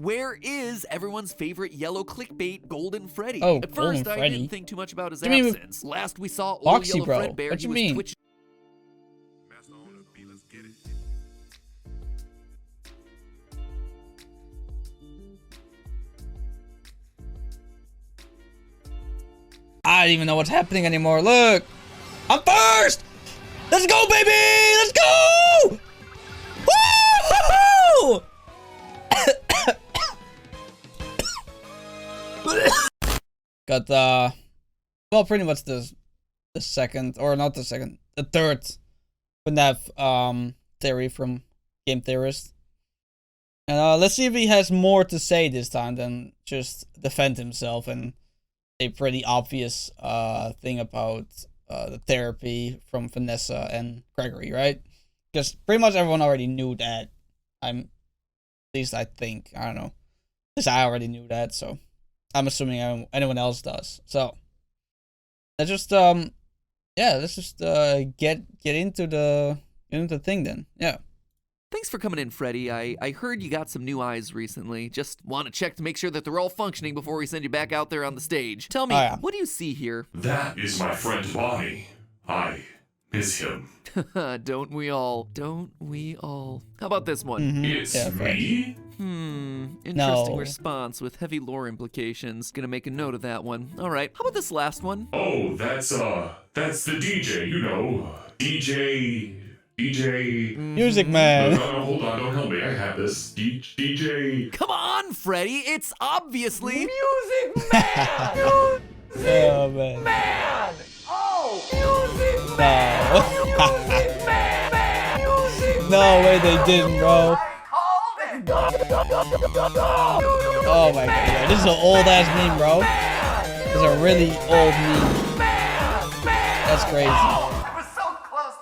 Where is everyone's favorite yellow clickbait, Golden Freddy? Oh, At Golden first, I Freddy. didn't think too much about his What do you mean absence. Last we saw old Foxy, Yellow bro? Fredbear, What he you was mean? twitching. I don't even know what's happening anymore. Look, I'm first. Let's go, baby. Let's go. Woo! Got well, pretty much the second, or not the second, the third FNAF theory from Game Theorist. And let's see if he has more to say this time than just defend himself and a pretty obvious thing about the therapy from Vanessa and Gregory, right? Because pretty much everyone already knew that. At least I think, I don't know. At least I already knew that, so I'm assuming anyone else does. So let's just yeah, let's just get into the thing then. Yeah. Thanks for coming in, Freddy. I heard you got some new eyes recently. Just want to check to make sure that they're all functioning before we send you back out there on the stage. Tell me, what do you see here? That is my friend Bonnie. I miss him. Don't we all? Don't we all? How about this one? Mm-hmm. It's me? Interesting response with heavy lore implications. Gonna make a note of that one. All right, how about this last one? Oh, that's the DJ, you know. DJ... Music Man. No, hold on, don't help me. I have this. DJ... Come on, Freddy, it's obviously... Music Man! Oh, man. Man! Oh! Music Man! No. Music Man! Music No way they didn't, bro. I called it! Oh my god, yeah, this is an old ass meme, bro. This is a really old meme. That's crazy. I was so close!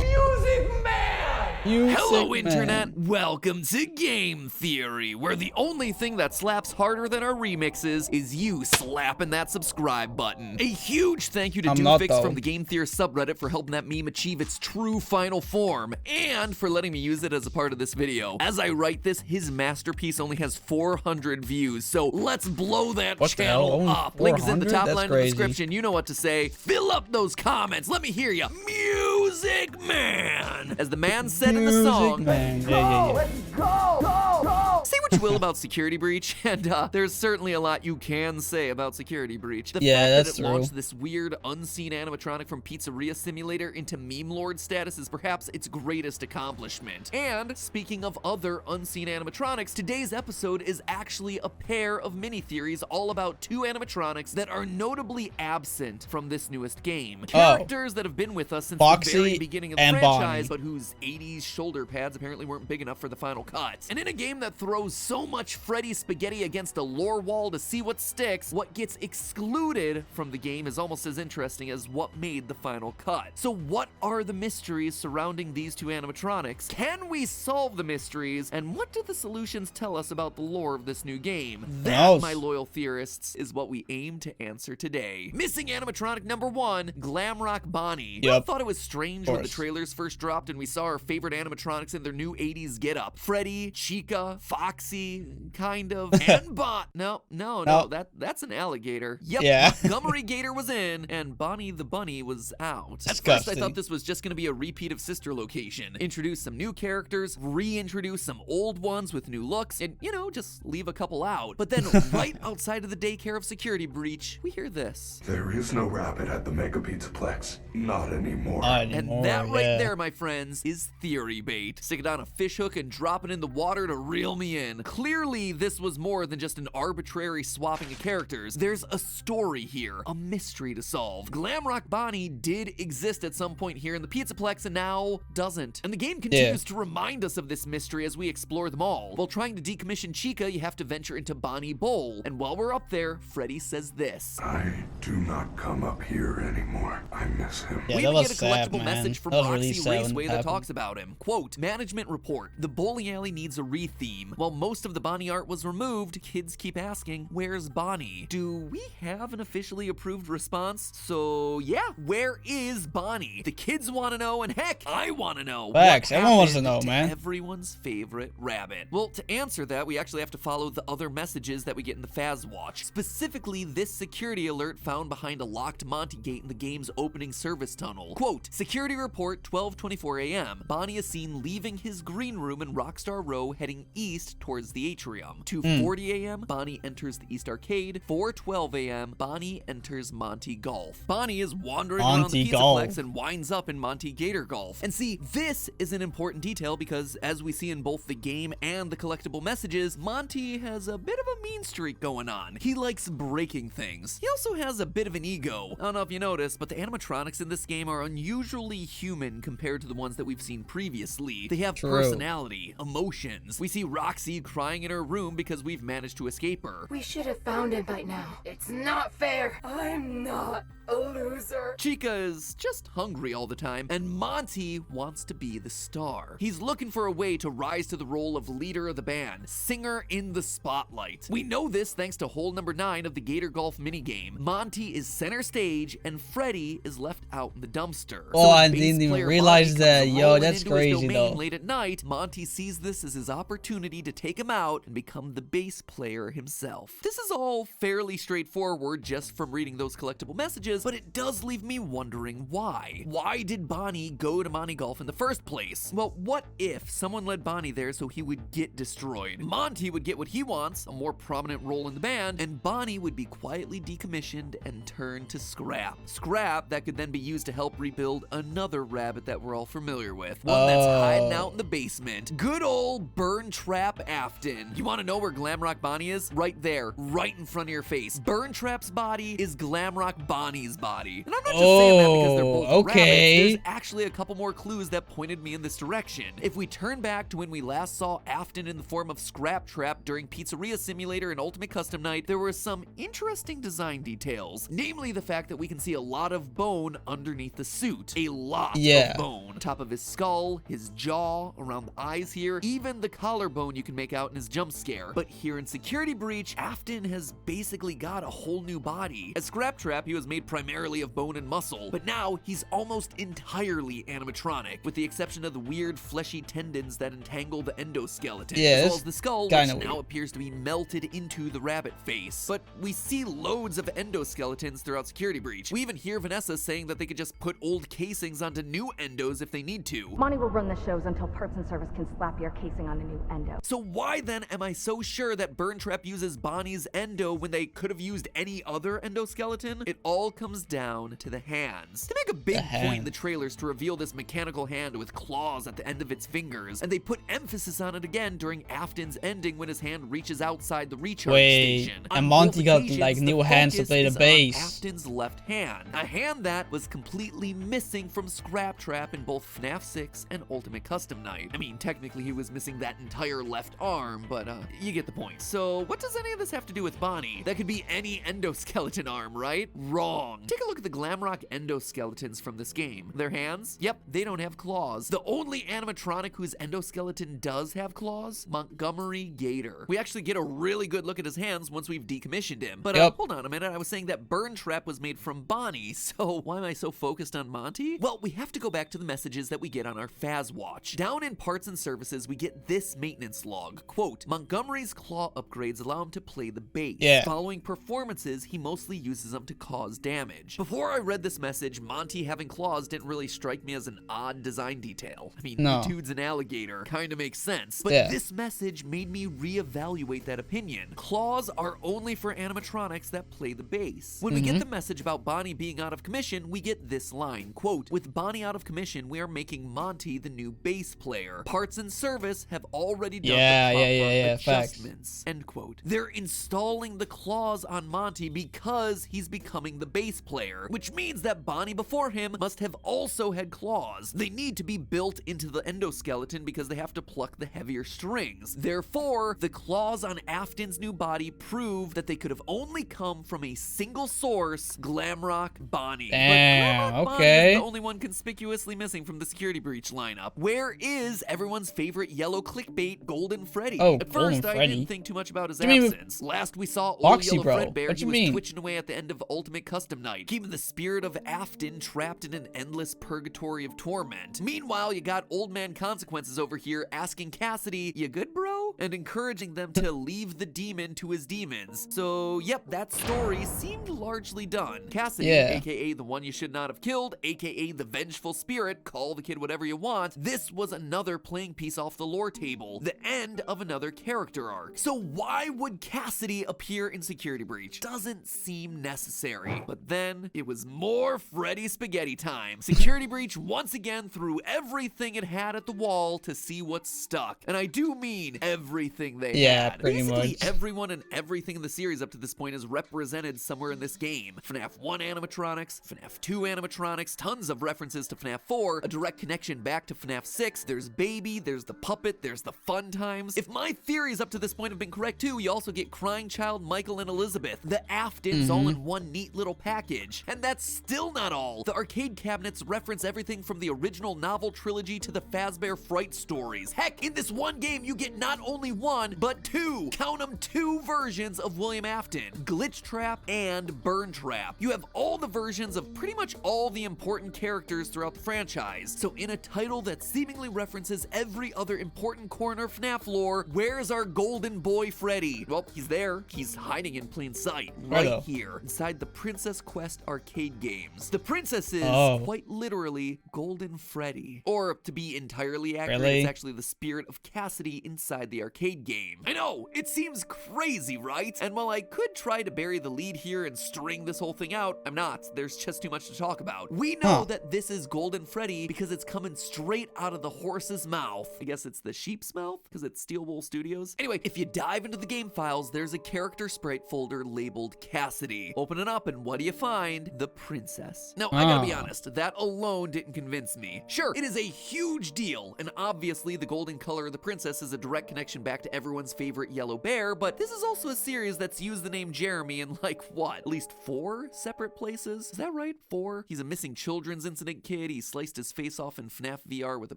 Music Man! Hello, Music Internet! Man. Welcome to Game Theory, where the only thing that slaps harder than our remixes is you slapping that subscribe button. A huge thank you to I'm not, Doofix though. from the Game Theory subreddit for helping that meme achieve its true final form, and for letting me use it as a part of this video. As I write this, his masterpiece only has 400 views, so let's blow that What the channel hell? Only up. Link is in the 400? top That's line of the crazy. description. You know what to say. Fill up those comments. Let me hear ya. Music Man! As the man said in the song, Man. Yeah. Let's go! Go! Go! say what you will about Security Breach, and there's certainly a lot you can say about Security Breach. The Yeah, fact that's that it true. launched this weird, unseen animatronic from Pizzeria Simulator into meme lord status is perhaps its greatest accomplishment. And speaking of other unseen animatronics, today's episode is actually a pair of mini-theories all about two animatronics that are notably absent from this newest game. Characters that have been with us since Foxy the very beginning of the and franchise, Bonnie. but whose 80s shoulder pads apparently weren't big enough for the final cut. And in a game that throws so much Freddy spaghetti against a lore wall to see what sticks, what gets excluded from the game is almost as interesting as what made the final cut. So what are the mysteries surrounding these two animatronics? Can we solve the mysteries? And what do the solutions tell us about the lore of this new game? That, knows? my loyal theorists, is what we aim to answer today. Missing animatronic number 1, Glamrock Bonnie. I Yep. thought it was strange when the course. trailers first dropped and we saw our favorite animatronics in their new 80s getup. Freddy, Chica, Foxy, kind of, and No, that's an alligator. Yep, Yeah. Montgomery Gator was in, and Bonnie the Bunny was out. At first, I Disgusting. thought this was just going to be a repeat of Sister Location. Introduce some new characters, reintroduce some old ones with new looks, and, you know, just leave a couple out. But then, right outside of the daycare of Security Breach, we hear this. There is no rabbit at the Mega Pizzaplex. Not anymore. And that right there, my friends, is theory bait. Stick it on a fish hook and drop it in the water to reel me in. Clearly, this was more than just an arbitrary swapping of characters. There's a story here, a mystery to solve. Glamrock Bonnie did exist at some point here in the Pizzaplex and now doesn't. And the game continues to remind us of this mystery as we explore them all. While trying to decommission Chica, you have to venture into Bonnie Bowl. And while we're up there, Freddy says this. I do not come up here anymore. I miss him. Yeah, We that even was get a sad, collectible man. message from That was Roxy really sad when Raceway it that happened. talks about him. Quote, management report. The bowling alley needs a re-theme. While most most of the Bonnie art was removed, kids keep asking, where's Bonnie? Do we have an officially approved response? So yeah, where is Bonnie? The kids want to know, and heck, I want to know. Facts. What Everyone wants to happened know, man. Everyone's favorite rabbit. Well, to answer that, we actually have to follow the other messages that we get in the Faz Watch. Specifically, this security alert found behind a locked Monty gate in the game's opening service tunnel. Quote, security report 12:24 a.m. Bonnie is seen leaving his green room in Rockstar Row heading east towards the atrium. 2:40 a.m. Bonnie enters the East Arcade. 4:12 a.m. Bonnie enters Monty Golf. Bonnie is wandering around the Pizzaplex and winds up in Monty Gator Golf. And see, this is an important detail because as we see in both the game and the collectible messages, Monty has a bit of a mean streak going on. He likes breaking things. He also has a bit of an ego. I don't know if you noticed, but the animatronics in this game are unusually human compared to the ones that we've seen previously. They have personality, emotions. We see Roxy crying in her room because we've managed to escape her. We should have found him by now. It's not fair. I'm not a loser. Chica is just hungry all the time, and Monty wants to be the star. He's looking for a way to rise to the role of leader of the band, singer in the spotlight. We know this thanks to hole number 9 of the Gator Golf minigame. Monty is center stage, and Freddy is left out in the dumpster. Oh, I didn't even realize that. Yo, that's crazy though. Late at night, Monty sees this as his opportunity to take him out and become the bass player himself. This is all fairly straightforward just from reading those collectible messages, but it does leave me wondering why. Why did Bonnie go to Monty Golf in the first place? Well, what if someone led Bonnie there so he would get destroyed? Monty would get what he wants, a more prominent role in the band, and Bonnie would be quietly decommissioned and turned to scrap. Scrap that could then be used to help rebuild another rabbit that we're all familiar with. One that's hiding out in the basement. Good old Burn Trap Afton. You want to know where Glamrock Bonnie is? Right there, right in front of your face. Burn Trap's body is Glamrock Bonnie's body. And I'm not just saying that because they're both rabbits. There's actually a couple more clues that pointed me in this direction. If we turn back to when we last saw Afton in the form of Scrap Trap during Pizzeria Simulator and Ultimate Custom Night, there were some interesting design details. Namely the fact that we can see a lot of bone underneath the suit. A lot of bone. Top of his skull, his jaw, around the eyes here, even the collarbone you can make out in his jump scare. But here in Security Breach, Afton has basically got a whole new body. As Scrap Trap, he was made primarily of bone and muscle, but now he's almost entirely animatronic, with the exception of the weird fleshy tendons that entangle the endoskeleton, as well as the skull, which now appears to be melted into the rabbit face. But we see loads of endoskeletons throughout Security Breach. We even hear Vanessa saying that they could just put old casings onto new endos if they need to. Monty will run the shows until Parts and Service can slap your casing on a new endo. So why then am I so sure that Burn Trap uses Bonnie's endo when they could have used any other endoskeleton? It all comes down to the hands. They make a big point in the trailers to reveal this mechanical hand with claws at the end of its fingers, and they put emphasis on it again during Afton's ending when his hand reaches outside the recharge station. And Monty got like new hands to play the bass. Afton's left hand, a hand that was completely missing from Scrap Trap in both FNAF 6 and Ultimate Custom Night. I mean, technically he was missing that entire left arm, but you get the point. So what does any of this have to do with Bonnie? That could be any endoskeleton arm, right? Wrong. Take a look at the Glamrock endoskeletons from this game. Their hands? Yep, they don't have claws. The only animatronic whose endoskeleton does have claws? Montgomery Gator. We actually get a really good look at his hands once we've decommissioned him. But hold on a minute, I was saying that Burn Trap was made from Bonnie, so why am I so focused on Monty? Well, we have to go back to the messages that we get on our Faz Watch. Down in Parts and Services, we get this maintenance log. Quote, Montgomery's claw upgrades allow him to play the bass. Following performances, he mostly uses them to cause damage. Before I read this message, Monty having claws didn't really strike me as an odd design detail. I mean, the dude's an alligator. Kinda makes sense. But this message made me reevaluate that opinion. Claws are only for animatronics that play the bass. When we get the message about Bonnie being out of commission, we get this line. Quote, with Bonnie out of commission, we are making Monty the new bass player. Parts and Service have already done the proper adjustments. End quote. They're installing the claws on Monty because he's becoming the bass player, which means that Bonnie before him must have also had claws. They need to be built into the endoskeleton because they have to pluck the heavier strings. Therefore, the claws on Afton's new body prove that they could have only come from a single source, Glamrock Bonnie. Damn, but Glamrock Bonnie is the only one conspicuously missing from the Security Breach lineup. Where is everyone's favorite yellow clickbait, Golden Freddy? Freddy. Oh, At Golden first, I Freddy. didn't think too much about his You mean absence. Last we saw Old Boxy Yellow Bro? Fredbear, What he you was mean? twitching away at the end of Ultimate Custom Night, keeping the spirit of Afton trapped in an endless purgatory of torment. Meanwhile, you got Old Man Consequences over here asking Cassidy, "You good, bro?" and encouraging them to leave the demon to his demons. So, yep, that story seemed largely done. Cassidy, Yeah. aka the one you should not have killed, aka the vengeful spirit, call the kid whatever you want, this was another playing piece off the lore table, the end of another character arc. So why would Cassidy appear in Security Breach? Doesn't seem necessary. But then, it was more Freddy spaghetti time. Security Breach once again threw everything it had at the wall to see what stuck. And I do mean everything they had. pretty Basically, much. everyone and everything in the series up to this point is represented somewhere in this game. FNAF 1 animatronics, FNAF 2 animatronics, tons of references to FNAF 4, a direct connection back to FNAF 6, there's Baby, there's the puppet, there's the fun times. If my theories up to this point have been correct too, you also get Crying Child, Michael, and Elizabeth, the Aftons all in one neat little package. And that's still not all. The arcade cabinets reference everything from the original novel trilogy to the Fazbear Fright stories. Heck, in this one game, you get not only one, but two, count them, two versions of William Afton, Glitch Trap and Burn Trap. You have all the versions of pretty much all the important characters throughout the franchise. So in a title that seemingly references every other important corner of FNAF lore, where's our golden boy Freddy? Well, he's there. He's hiding in plain sight, right Hello. here, inside the Princess Quest arcade games. The princess is, quite literally, Golden Freddy. Or, to be entirely accurate, Really? it's actually the spirit of Cassidy inside the arcade game. I know, it seems crazy, right? And while I could try to bury the lead here and string this whole thing out, I'm not. There's just too much to talk about. We know that this is Golden Freddy because it's coming straight out of the horse's mouth. I guess it's the sheep's mouth because it's Steel Wool Studios. Anyway, if you dive into the game files, there's a character sprite folder labeled Cassidy. Open it up and what do you find? The princess. Now, I gotta be honest, that alone didn't convince me. Sure, it is a huge deal, and obviously the golden color of the princess is a direct connection back to everyone's favorite yellow bear, but this is also a series that's used the name Jeremy in like, what, at least 4 separate places? Is that right? 4? He's a missing children's incident kid, he sliced his face off in FNAF VR with a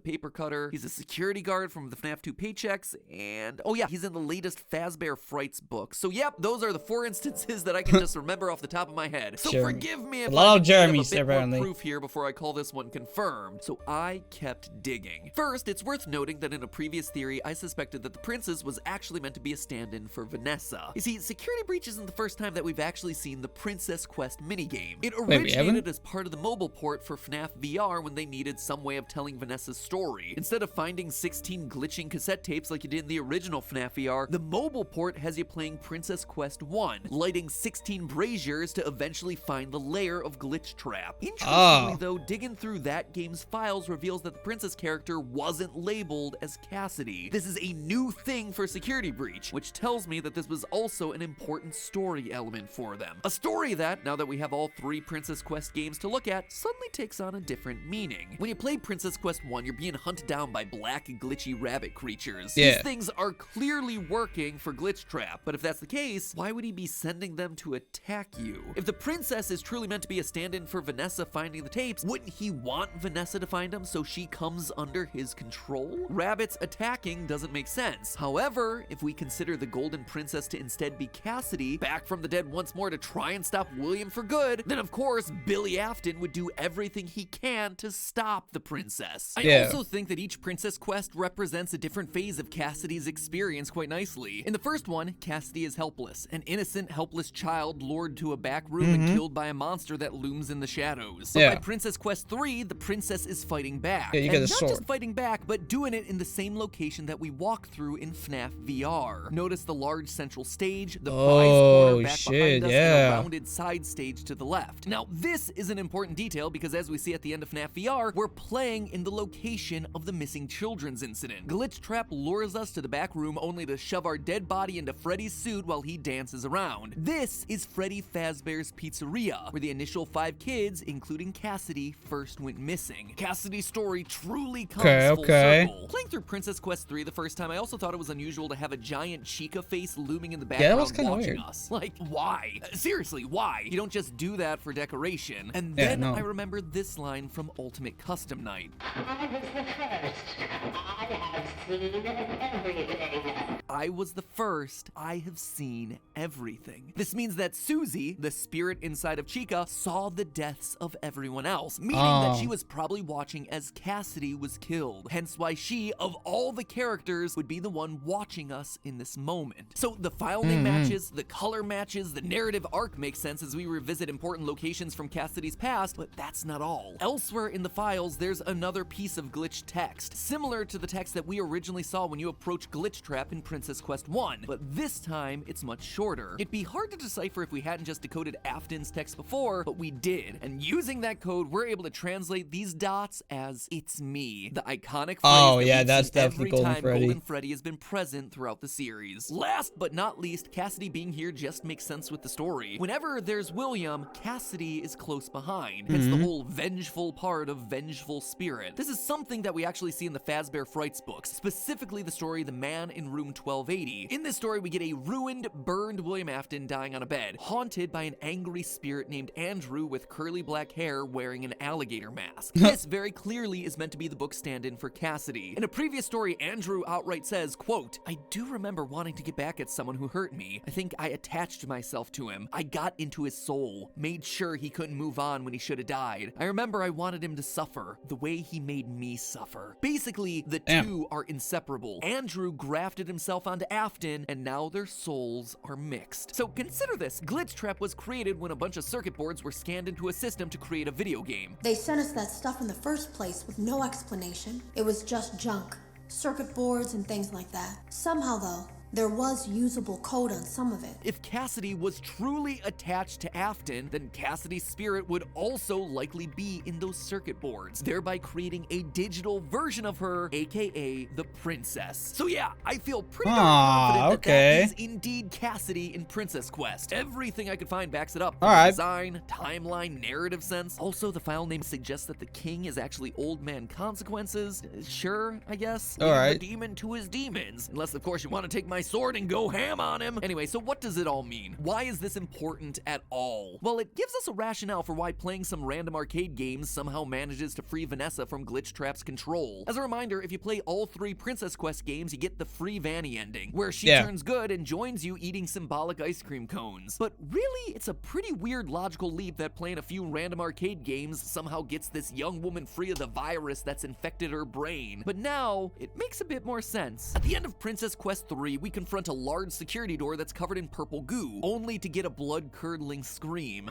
paper cutter, he's a security guard from the FNAF 2 paychecks, and oh yeah, he's in the latest Fazbear Frights book. So yep, those are the 4 instances that I can just remember off the top of my head. So Jeremy. forgive me if A lot I of need to have Jeremys, a bit apparently. more proof here before I call this one confirmed. So I kept digging. First, it's worth noting that in a previous theory, I suspected that the princess was actually meant to be a stand-in for Vanessa. You see, Security Breach isn't the first time that we've actually seen the Princess Quest minigame. It we haven't? originated as part of the mobile port for FNAF VR when they needed some way of telling Vanessa's story. Instead of finding 16 glitching cassette tapes like you did in the original FNAF VR, the mobile port has you playing Princess Quest 1, lighting 16 braziers to eventually find the lair of Glitch Trap. Interestingly though, digging through that game's files reveals that the princess character wasn't labeled as Cassidy. This is a new thing for Security Breach, which tells me that this was also an important story element for them. A story that, now that we have all 3 Princess Quest games to look at, suddenly takes on a different meaning. When you play Princess Quest 1, you're being hunted down by black glitchy rabbit creatures. Yeah. These things are clearly working for Glitch Trap, but if that's the case, why would he be sending them to attack you? If the princess is truly meant to be a stand-in for Vanessa finding the tapes, wouldn't he want Vanessa to find them so she comes under his control? Rabbits attacking doesn't make sense. However, if we consider the Golden Princess to instead be Cassidy, back from the dead once more to try and stop William for good, then of course Billy Afton would do everything he can to stop the princess. I also think that each Princess Quest represents a different phase of Cassidy's experience quite nicely. In the first one, Cassidy is helpless, an innocent, helpless child lured to a back room and killed by a monster that looms in the shadows. But by Princess Quest 3, the princess is fighting back. Yeah, you get and a not sword. just fighting back, but doing it in the same location that we walk through in FNAF VR. Notice the large central stage, the prize corner back behind us, and a rounded side stage to the left. Now, this is an important detail because as we see at the end of FNAF VR, we're playing in the location of the missing children's incident. Glitch Trap lures us to the back room only to shove our dead body into Freddy's suit while he dances around. This is Freddy Fazbear's Pizzeria, where the initial 5 kids, including Cassidy, first went missing. Cassidy's story truly comes full circle. Playing through Princess Quest 3 the first time, I also thought thought it was unusual to have a giant Chica face looming in the Yeah, that background was kinda watching weird. us. Like, why? Seriously, why? You don't just do that for decoration. And Yeah, then no. I remembered this line from Ultimate Custom Night. I was the first. I have seen everything. This means that Susie, the spirit inside of Chica, saw the deaths of everyone else, meaning that she was probably watching as Cassidy was killed. Hence why she, of all the characters, would be the one watching us in this moment. So the file name matches, the color matches, the narrative arc makes sense as we revisit important locations from Cassidy's past, but that's not all. Elsewhere in the files, there's another piece of glitch text, similar to the text that we originally saw when you approach Glitch Trap in Princess Quest 1, but this time it's much shorter. It'd be hard to decipher if we hadn't just decoded Afton's text before, but we did, and using that code, we're able to translate these dots as "It's me," the iconic phrase that we've seen every time Golden Freddy has been present throughout the series. Last but not least, Cassidy being here just makes sense with the story. Whenever there's William, Cassidy is close behind, hence the whole vengeful part of Vengeful Spirit. This is something that we actually see in the Fazbear Frights books, specifically the story The Man in Room 1280. In this story, we get a ruined, burned William Afton dying on a bed, haunted by an angry spirit named Andrew with curly black hair wearing an alligator mask. This very clearly is meant to be the book stand-in for Cassidy. In a previous story, Andrew outright says, quote, "I do remember wanting to get back at someone who hurt me. I think I attached myself to him. I got into his soul, made sure he couldn't move on when he should have died. I remember I wanted him to suffer the way he made me suffer." Basically, the two are inseparable. Andrew grafted himself onto Afton, and now their souls are mixed. So consider this. Glitch Trap was created when a bunch of circuit boards were scanned into a system to create a video game. They sent us that stuff in the first place with no explanation. It was just junk. Circuit boards and things like that. Somehow, though, there was usable code on some of it. If Cassidy was truly attached to Afton, then Cassidy's spirit would also likely be in those circuit boards, thereby creating a digital version of her, aka the princess. So yeah, I feel pretty confident that is indeed Cassidy in Princess Quest. Everything I could find backs it up. Design, timeline, narrative sense. Also, the file name suggests that the king is actually Old Man Consequences. Sure, I guess. The demon to his demons. Unless, of course, you want to take my sword and go ham on him. Anyway, so what does it all mean? Why is this important at all? Well, it gives us a rationale for why playing some random arcade games somehow manages to free Vanessa from Glitch Trap's control. As a reminder, if you play all 3 Princess Quest games, you get the free Vanny ending, where she turns good and joins you eating symbolic ice cream cones. But really, it's a pretty weird logical leap that playing a few random arcade games somehow gets this young woman free of the virus that's infected her brain. But now, it makes a bit more sense. At the end of Princess Quest 3, we confront a large security door that's covered in purple goo, only to get a blood-curdling scream.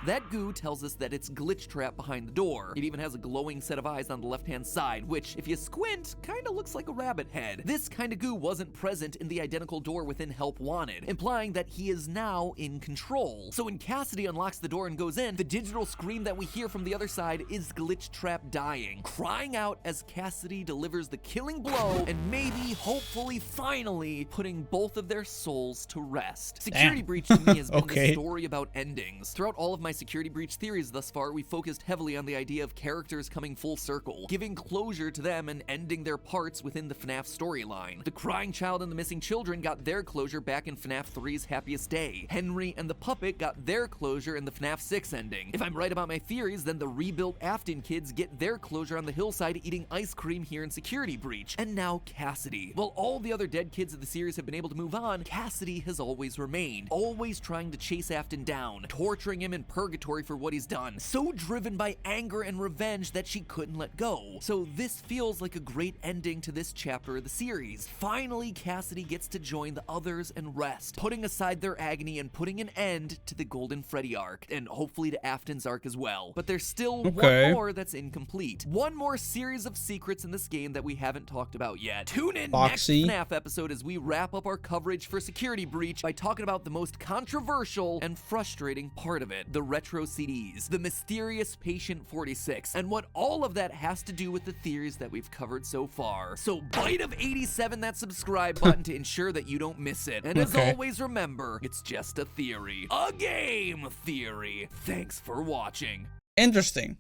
That goo tells us that it's Glitch Trap behind the door. It even has a glowing set of eyes on the left-hand side, which, if you squint, kinda looks like a rabbit head. This kind of goo wasn't present in the identical door within Help Wanted, implying that he is now in control. So when Cassidy unlocks the door and goes in, the digital scream that we hear from the other side is Glitch Trap dying, crying out as Cassidy delivers the killing blow and maybe, hopefully, finally, putting both of their souls to rest. Security Breach to me has been the story about endings. Throughout all of my Security Breach theories thus far, we focused heavily on the idea of characters coming full circle, giving closure to them and ending their parts within the FNAF storyline. The crying child and the missing children got their closure back in FNAF 3's Happiest Day. Henry and the puppet got their closure in the FNAF 6 ending. If I'm right about my theories, then the rebuilt Afton kids get their closure on the hillside eating ice cream here in Security Breach. And now Cassidy. While all the other dead kids of the series have been able to move on, Cassidy has always remained, always trying to chase Afton down, torturing him in purgatory for what he's done, so driven by anger and revenge that she couldn't let go. So this feels like a great ending to this chapter of the series. Finally, Cassidy gets to join the others and rest, putting aside their agony and putting an end to the Golden Freddy arc, and hopefully to Afton's arc as well. But there's still one more that's incomplete. One more series of secrets in this game that we haven't talked about yet. Tune in next FNAF episode as we wrap up our coverage for Security Breach by talking about the most controversial and frustrating part of it, the retro CDs, the mysterious Patient 46, and what all of that has to do with the theories that we've covered so far. So bite of 87 that subscribe button to ensure that you don't miss it. And as always, remember, it's just a theory. A game theory. Thanks for watching. Interesting.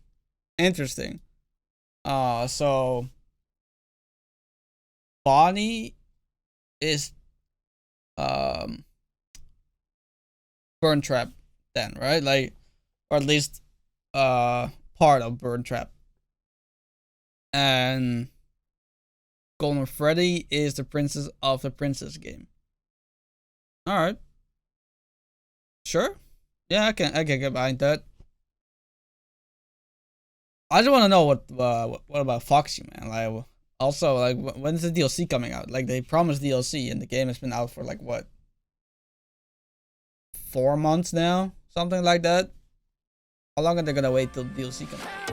So Bonnie is Burn Trap then, right? Like, or at least part of Burn Trap. And Golden Freddy is the princess of the princess game. All right. Sure. Yeah, I can get behind that. I just want to know what about Foxy, man. Like, also, like, when's the DLC coming out? Like, they promised DLC, and the game has been out for like what, 4 months now, something like that. How long are they gonna wait till DLC comes out?